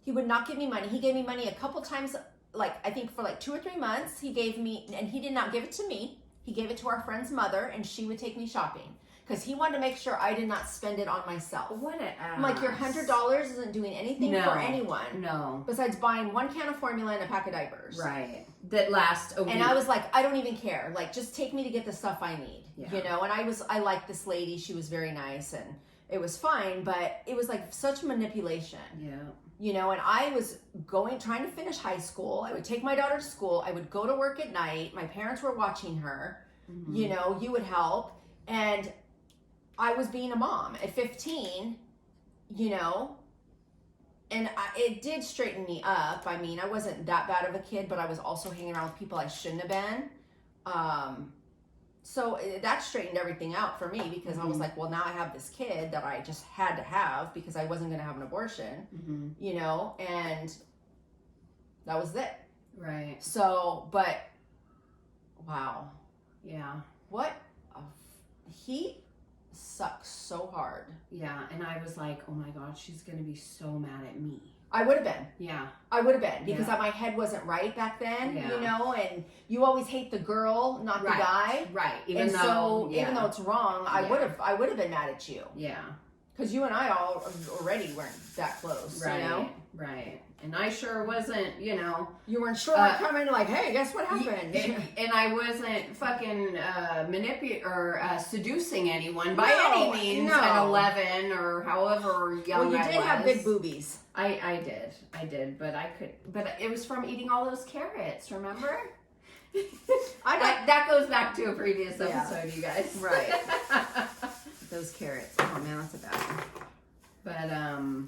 Speaker 1: He would not give me money. He gave me money a couple times, like I think for like 2 or 3 months. He gave me, and he did not give it to me. He gave it to our friend's mother, and she would take me shopping because he wanted to make sure I did not spend it on myself.
Speaker 2: What an ass.
Speaker 1: I'm like, your $100 isn't doing anything for anyone.
Speaker 2: No.
Speaker 1: Besides buying 1 can of formula and a pack of diapers.
Speaker 2: Right. That lasts a week.
Speaker 1: And I was like, I don't even care. Like, just take me to get the stuff I need.
Speaker 2: Yeah.
Speaker 1: You know, and I liked this lady. She was very nice, and it was fine, but it was like such manipulation.
Speaker 2: Yeah.
Speaker 1: You know, and I was trying to finish high school. I would take my daughter to school. I would go to work at night. My parents were watching her. Mm-hmm. You know, you would help. And I was being a mom at 15, you know, and it did straighten me up. I mean, I wasn't that bad of a kid, but I was also hanging around with people I shouldn't have been. So that straightened everything out for me because I was like, well, now I have this kid that I just had to have because I wasn't going to have an abortion, you know, and that was it.
Speaker 2: Right.
Speaker 1: So, but wow.
Speaker 2: Yeah.
Speaker 1: He sucks so hard.
Speaker 2: Yeah. And I was like, oh my God, she's going to be so mad at me.
Speaker 1: I would have been.
Speaker 2: Yeah.
Speaker 1: I would have been because my head wasn't right back then, you know, and you always hate the girl, not the guy.
Speaker 2: Right.
Speaker 1: Even though it's wrong, I would have been mad at you.
Speaker 2: Yeah.
Speaker 1: Because you and I already weren't that close,
Speaker 2: right,
Speaker 1: you know?
Speaker 2: Right. And I sure wasn't, you know.
Speaker 1: You weren't sure coming like, hey, guess what happened?
Speaker 2: And I wasn't fucking seducing anyone by any means at 11 or however young I was.
Speaker 1: Well, you did have big boobies.
Speaker 2: I did, but it was from eating all those carrots, remember? That goes back to a previous episode, you guys.
Speaker 1: Right. Those carrots. Oh man, that's a bad one.
Speaker 2: But
Speaker 1: wow.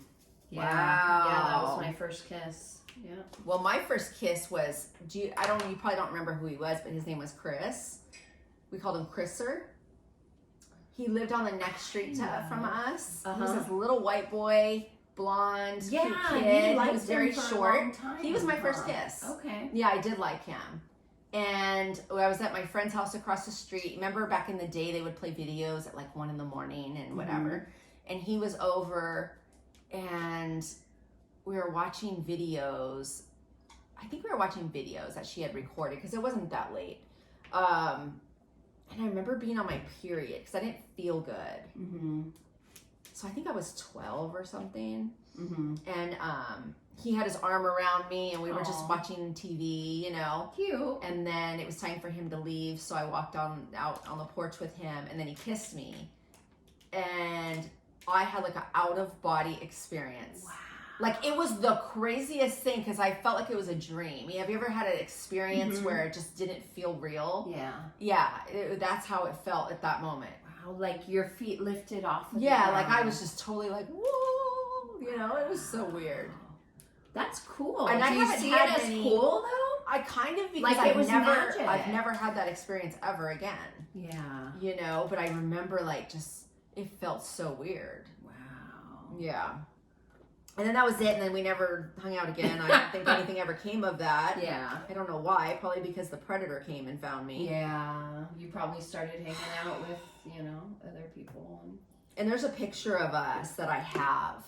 Speaker 2: Yeah, that was my first kiss. Yeah.
Speaker 1: Well, my first kiss was, you probably don't remember who he was, but his name was Kris. We called him Krisser. He lived on the next street from us. He was this little white boy, blonde, cute kid. He was very short. He was my first kiss.
Speaker 2: Okay.
Speaker 1: Yeah, I did like him. And I was at my friend's house across the street. Remember back in the day, they would play videos at like 1 a.m. and whatever. And he was over and we were watching videos. I think we were watching videos that she had recorded because it wasn't that late. And I remember being on my period because I didn't feel good. So I think I was 12 or something. And he had his arm around me and we were just watching TV, you know.
Speaker 2: Cute.
Speaker 1: And then it was time for him to leave. So I walked out on the porch with him and then he kissed me. And I had like an out of body experience. Wow. Like it was the craziest thing because I felt like it was a dream. Have you ever had an experience where it just didn't feel real?
Speaker 2: Yeah.
Speaker 1: Yeah, that's how it felt at that moment.
Speaker 2: Wow, like your feet lifted off of
Speaker 1: like I was just totally like, whoa, you know, it was so weird.
Speaker 2: That's cool.
Speaker 1: And
Speaker 2: do you see it as cool though?
Speaker 1: I kind of, because
Speaker 2: like
Speaker 1: I've never had that experience ever again.
Speaker 2: Yeah.
Speaker 1: You know, but I remember like it felt so weird.
Speaker 2: Wow.
Speaker 1: Yeah. And then that was it, and then we never hung out again. I don't think anything ever came of that.
Speaker 2: Yeah.
Speaker 1: I don't know why. Probably because the predator came and found me.
Speaker 2: Yeah. You probably started hanging out with, you know, other people.
Speaker 1: And there's a picture of us that I have.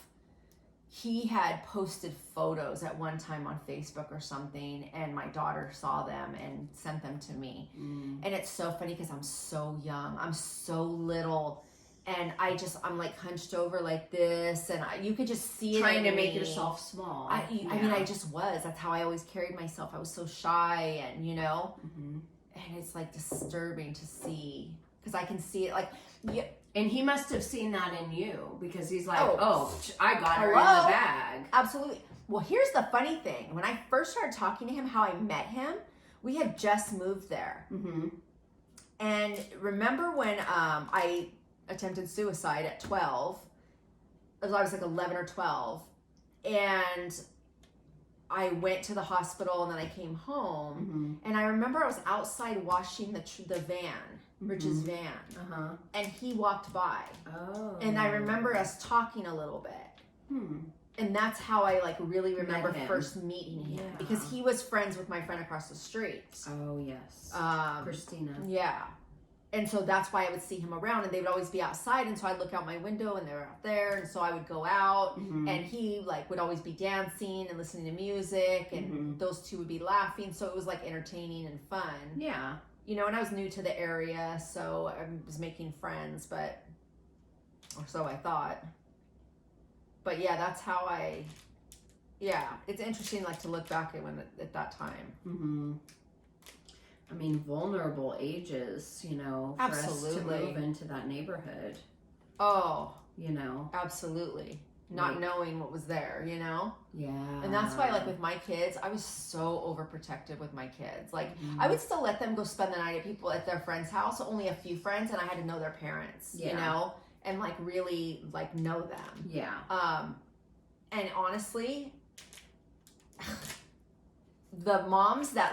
Speaker 1: He had posted photos at one time on Facebook or something, and my daughter saw them and sent them to me. And it's so funny because I'm so young. I'm so little. And I'm like hunched over like this, and you could just see it.
Speaker 2: Trying to make yourself small.
Speaker 1: I mean, I just was. That's how I always carried myself. I was so shy, and you know, and it's like disturbing to see because I can see it. Like, yeah.
Speaker 2: And he must have seen that in you because he's like, I got her in the bag.
Speaker 1: Absolutely. Well, here's the funny thing. When I first started talking to him, how I met him, we had just moved there, and remember when I attempted suicide at 12. I was like 11 or 12. And I went to the hospital and then I came home. And I remember I was outside washing the van, Rich's van. And he walked by. And I remember us talking a little bit. And that's how I like really remember first meeting him. Because he was friends with my friend across the street.
Speaker 2: Oh, yes. Christina.
Speaker 1: Yeah. and so that's why I would see him around, and they would always be outside, and so I'd look out my window and they were out there, and so I would go out, and he like would always be dancing and listening to music, and those two would be laughing, so it was like entertaining and fun.
Speaker 2: Yeah.
Speaker 1: You know, and I was new to the area, so I was making friends, but, or so I thought. But yeah, that's how it's interesting like to look back at that time.
Speaker 2: I mean, vulnerable ages, you know, for us to move into that neighborhood.
Speaker 1: Oh.
Speaker 2: You know.
Speaker 1: Absolutely. Not knowing what was there, you know?
Speaker 2: Yeah.
Speaker 1: And that's why, like, with my kids, I was so overprotective with my kids. Like, I would still let them go spend the night at their friend's house, only a few friends, and I had to know their parents, you know? And, like, really, like, know them.
Speaker 2: Yeah.
Speaker 1: And honestly, the moms that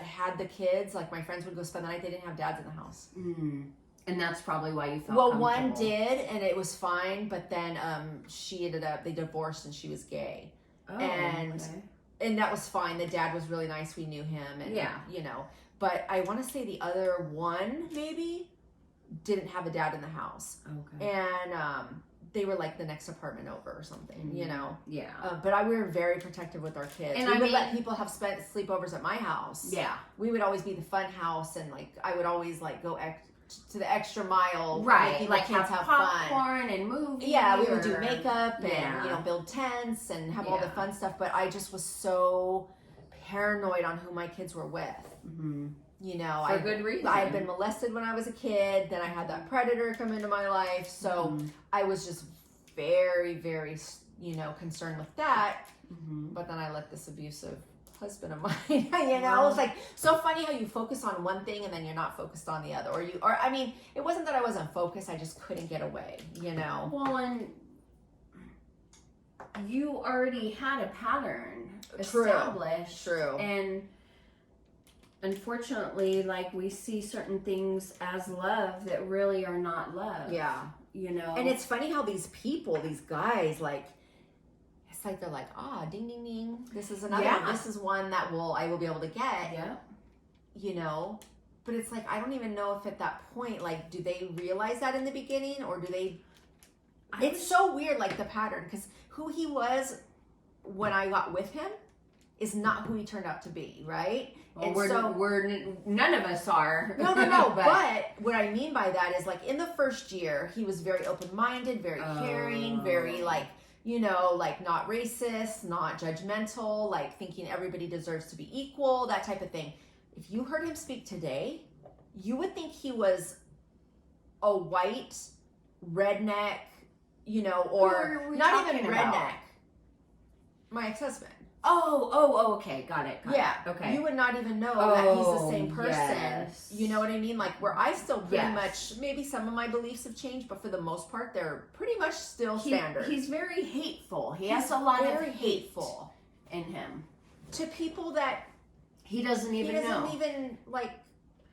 Speaker 1: had the kids, like my friends would go spend the night, they didn't have dads in the house.
Speaker 2: And that's probably why you felt
Speaker 1: comfortable. One did, and it was fine, but then they divorced and she was gay. Oh, and that was fine. The dad was really nice. We knew him, and you know. But I want to say the other one maybe didn't have a dad in the house. Okay. And they were like the next apartment over or something, you know? Yeah. But we were very protective with our kids. And we would let people have sleepovers at my house. Yeah. We would always be the fun house, and like I would always like go to the extra mile.
Speaker 2: Right. Like kids have popcorn and movies.
Speaker 1: Yeah, we would do makeup and, you know, build tents and have all the fun stuff. But I just was so paranoid on who my kids were with. You know,
Speaker 2: for good reason.
Speaker 1: I had been molested when I was a kid. Then I had that predator come into my life. So I was just very, very, you know, concerned with that. But then I let this abusive husband of mine, you know, it's like so funny how you focus on one thing and then you're not focused on the other. Or I mean, it wasn't that I wasn't focused. I just couldn't get away, you know.
Speaker 2: Well, and you already had a pattern established.
Speaker 1: True.
Speaker 2: And unfortunately, like, we see certain things as love that really are not love.
Speaker 1: Yeah.
Speaker 2: You know?
Speaker 1: And it's funny how these guys, like, it's like they're like, ding, ding, ding. This is another one. This is one that I will be able to get. Yeah. You know? But it's like, I don't even know if at that point, like, do they realize that in the beginning, or do they... It's so weird, like, the pattern, because who he was when I got with him is not who he turned out to be, right?
Speaker 2: Well, and none of us are.
Speaker 1: No. But what I mean by that is, like, in the first year, he was very open-minded, very caring, very, like, you know, like, not racist, not judgmental, like, thinking everybody deserves to be equal, that type of thing. If you heard him speak today, you would think he was a white redneck, you know, or not even redneck. My ex-husband.
Speaker 2: Oh, okay, got it. Okay.
Speaker 1: You would not even know that he's the same person. Yes. You know what I mean? Like, where I still pretty much, maybe some of my beliefs have changed, but for the most part, they're pretty much still standard.
Speaker 2: He's very hateful. He has a lot of hateful in him.
Speaker 1: To people that
Speaker 2: he doesn't
Speaker 1: even like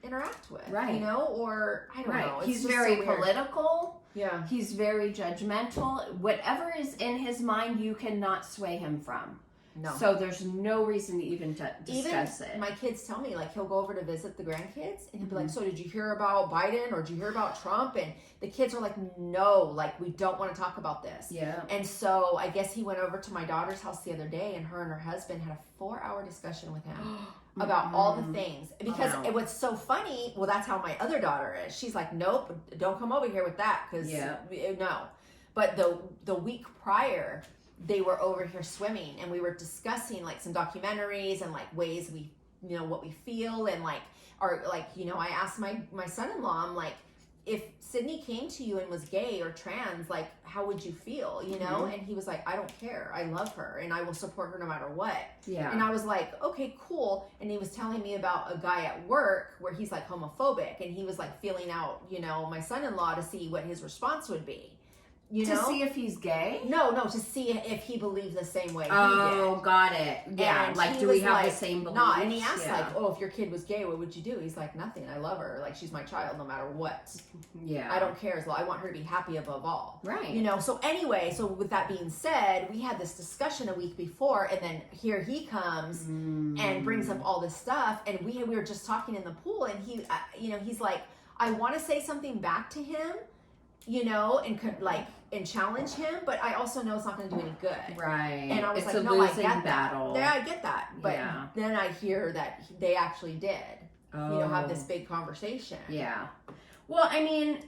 Speaker 1: interact with. Right. You know, or I don't know.
Speaker 2: He's very political. Yeah. He's very judgmental. Whatever is in his mind, you cannot sway him from. No. So there's no reason to even discuss it.
Speaker 1: My kids tell me, like, he'll go over to visit the grandkids and he'll be like, so did you hear about Biden, or did you hear about Trump? And the kids are like, no, like, we don't want to talk about this. Yeah. And so I guess he went over to my daughter's house the other day, and her and her husband had a 4-hour discussion with him about all the things. Because it was so funny. Well, that's how my other daughter is. She's like, nope, don't come over here with that, because no. But the week prior, they were over here swimming, and we were discussing, like, some documentaries and, like, ways we, you know, what we feel, and, like, you know, I asked my son-in-law, I'm like, if Sydney came to you and was gay or trans, like, how would you feel, you know? And he was like, I don't care. I love her, and I will support her no matter what. Yeah. And I was like, okay, cool. And he was telling me about a guy at work where he's, like, homophobic, and he was, like, feeling out, you know, my son-in-law to see what his response would be. You know?
Speaker 2: To see if he's gay?
Speaker 1: No, to see if he believes the same way he did.
Speaker 2: Oh, got it. Yeah, and like, do we have the same beliefs?
Speaker 1: Nah, and he asked, like, if your kid was gay, what would you do? He's like, nothing. I love her. Like, she's my child no matter what. Yeah. I don't care as well. I want her to be happy above all. Right. You know, so anyway, so with that being said, we had this discussion a week before, and then here he comes and brings up all this stuff, and we were just talking in the pool, and he, you know, he's like, I want to say something back to him, you know, and challenge him, but I also know it's not going to do any good.
Speaker 2: Right.
Speaker 1: And I was
Speaker 2: it's
Speaker 1: like,
Speaker 2: a
Speaker 1: no,
Speaker 2: losing
Speaker 1: I get
Speaker 2: battle.
Speaker 1: that. Yeah, I get that. But then I hear that they actually did, you know, have this big conversation.
Speaker 2: Yeah. Well, I mean,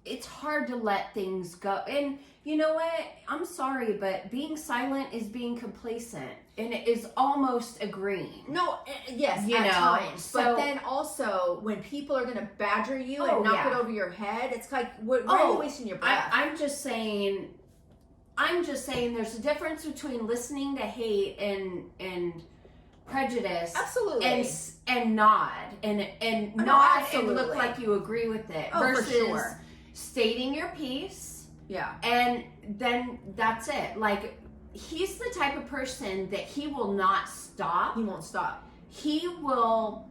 Speaker 2: it's hard to let things go. And you know what? I'm sorry, but being silent is being complacent. And it is almost agreeing.
Speaker 1: No, yes, at times. So, but then also, when people are going to badger you and knock it over your head, it's like, why are you wasting your breath?
Speaker 2: I'm just saying there's a difference between listening to hate and prejudice.
Speaker 1: Absolutely.
Speaker 2: And nod. And nod and look like you agree with it. Versus stating your piece.
Speaker 1: Yeah.
Speaker 2: And then that's it. Like, he's the type of person that he will not stop.
Speaker 1: He won't stop.
Speaker 2: He will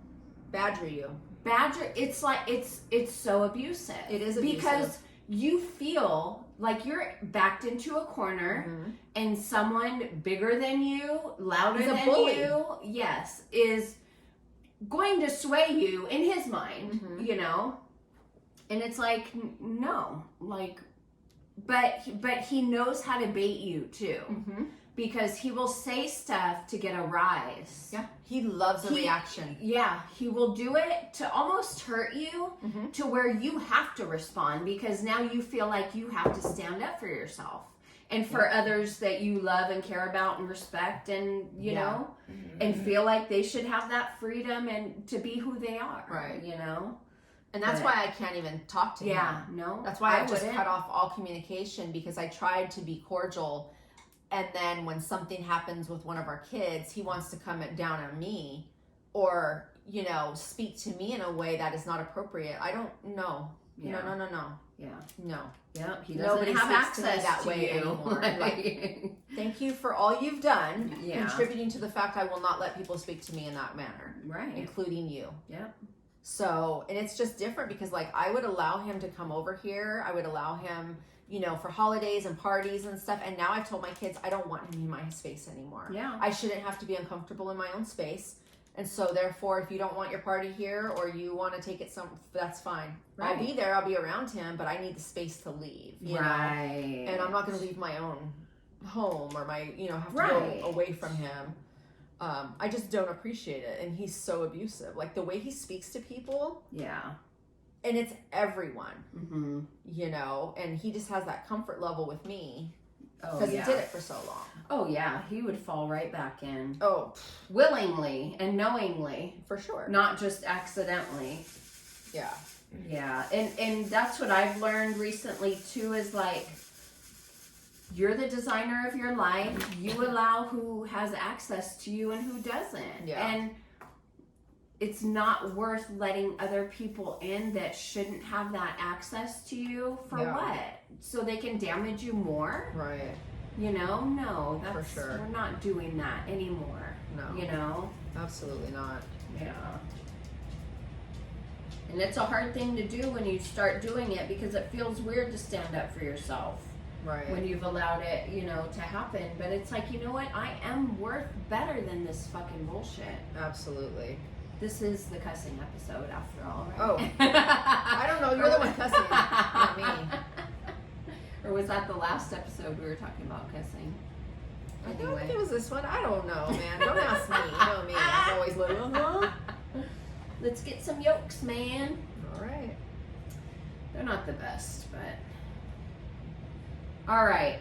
Speaker 1: badger you.
Speaker 2: It's like it's so abusive.
Speaker 1: It is abusive.
Speaker 2: Because you feel like you're backed into a corner and someone bigger than you, louder than you, is going to sway you in his mind, you know? And it's like, no, like, but he knows how to bait you too, because he will say stuff to get a rise.
Speaker 1: Yeah, he loves a reaction.
Speaker 2: Yeah, he will do it to almost hurt you, to where you have to respond, because now you feel like you have to stand up for yourself and for others that you love and care about and respect, and you know, and feel like they should have that freedom and to be who they are.
Speaker 1: Right.
Speaker 2: You know.
Speaker 1: And that's why I can't even talk to him.
Speaker 2: Yeah, no.
Speaker 1: That's why I just cut off all communication, because I tried to be cordial. And then when something happens with one of our kids, he wants to come down on me or, you know, speak to me in a way that is not appropriate. I don't know.
Speaker 2: Yeah.
Speaker 1: No.
Speaker 2: Yeah.
Speaker 1: No.
Speaker 2: Yeah. He doesn't have access
Speaker 1: that way anymore. Like, thank you for all you've done, contributing to the fact I will not let people speak to me in that manner.
Speaker 2: Right.
Speaker 1: Including you.
Speaker 2: Yeah.
Speaker 1: So, and it's just different because, like, I would allow him to come over here. I would allow him, you know, for holidays and parties and stuff. And now I've told my kids I don't want him in my space anymore.
Speaker 2: Yeah.
Speaker 1: I shouldn't have to be uncomfortable in my own space. And so, therefore, if you don't want your party here or you want to take it that's fine. Right. I'll be there. I'll be around him, but I need the space to leave. You know? And I'm not going to leave my own home or my, you know, have to go away from him. I just don't appreciate it, and he's so abusive. Like the way he speaks to people, and it's everyone, you know. And he just has that comfort level with me because he did it for so long.
Speaker 2: Oh yeah, he would fall right back in.
Speaker 1: Oh,
Speaker 2: willingly and knowingly,
Speaker 1: for sure,
Speaker 2: not just accidentally. Yeah, and that's what I've learned recently too. Is like, you're the designer of your life. You allow who has access to you and who doesn't. Yeah. And it's not worth letting other people in that shouldn't have that access to you for what? So they can damage you more?
Speaker 1: Right.
Speaker 2: You know? No, that's
Speaker 1: for sure.
Speaker 2: We're not doing that anymore.
Speaker 1: No.
Speaker 2: You know?
Speaker 1: Absolutely not.
Speaker 2: Yeah. And it's a hard thing to do when you start doing it, because it feels weird to stand up for yourself.
Speaker 1: Right.
Speaker 2: When you've allowed it, you know, to happen. But it's like, you know what? I am worth better than this fucking bullshit.
Speaker 1: Absolutely.
Speaker 2: This is the cussing episode after all, right?
Speaker 1: Oh. I don't know. You're the one cussing, not me.
Speaker 2: Or was that the last episode we were talking about cussing?
Speaker 1: I don't think it was this one. I don't know, man. Don't ask me. You know me. I'm always like,
Speaker 2: Let's get some yolks, man.
Speaker 1: All right.
Speaker 2: They're not the best, but... All right.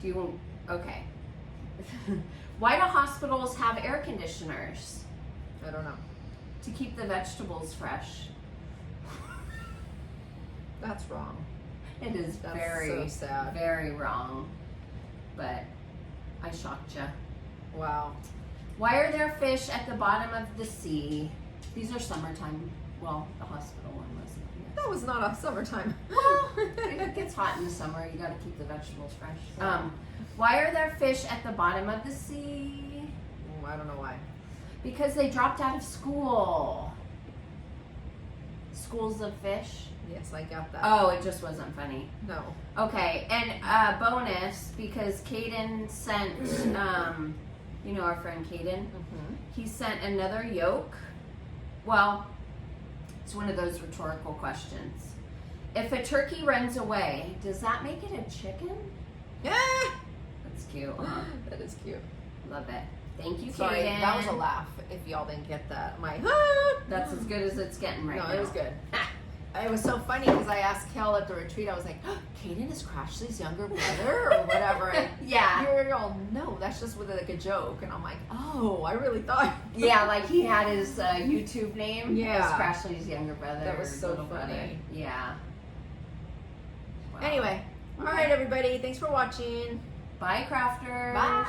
Speaker 2: Okay. Why do hospitals have air conditioners?
Speaker 1: I don't know.
Speaker 2: To keep the vegetables fresh.
Speaker 1: That's wrong.
Speaker 2: It is
Speaker 1: so sad.
Speaker 2: Very wrong. But I shocked you.
Speaker 1: Wow.
Speaker 2: Why are there fish at the bottom of the sea? These are summertime. Well, the hospital one wasn't.
Speaker 1: That was not a summertime.
Speaker 2: Well, it gets hot in the summer. You got to keep the vegetables fresh. Why are there fish at the bottom of the sea?
Speaker 1: I don't know why.
Speaker 2: Because they dropped out of school. Schools of fish.
Speaker 1: Yes, I got that.
Speaker 2: Oh, it just wasn't funny.
Speaker 1: No.
Speaker 2: Okay, and bonus, because Caden sent, you know our friend Caden? He sent another yolk. Well, It's one of those rhetorical questions. If a turkey runs away, does that make it a chicken?
Speaker 1: Yeah.
Speaker 2: That's cute.
Speaker 1: That is cute.
Speaker 2: Love it. Thank you,
Speaker 1: Sorry,
Speaker 2: Kaden.
Speaker 1: that was a laugh. If y'all didn't get that,
Speaker 2: That's as good as it's getting right now.
Speaker 1: No, it was good. It was so funny because I asked Kel at the retreat. I was like, "Kaden is Crashly's younger brother or whatever." And
Speaker 2: Yeah.
Speaker 1: you were all, "No, that's just with like a joke." And I'm like, "Oh, I really thought."
Speaker 2: Yeah, like he had his YouTube name.
Speaker 1: Yeah.
Speaker 2: As Crashly's younger brother.
Speaker 1: That was so
Speaker 2: little
Speaker 1: funny.
Speaker 2: brother. Yeah. Wow.
Speaker 1: Anyway, all right, everybody. Thanks for watching.
Speaker 2: Bye, crafters.
Speaker 1: Bye.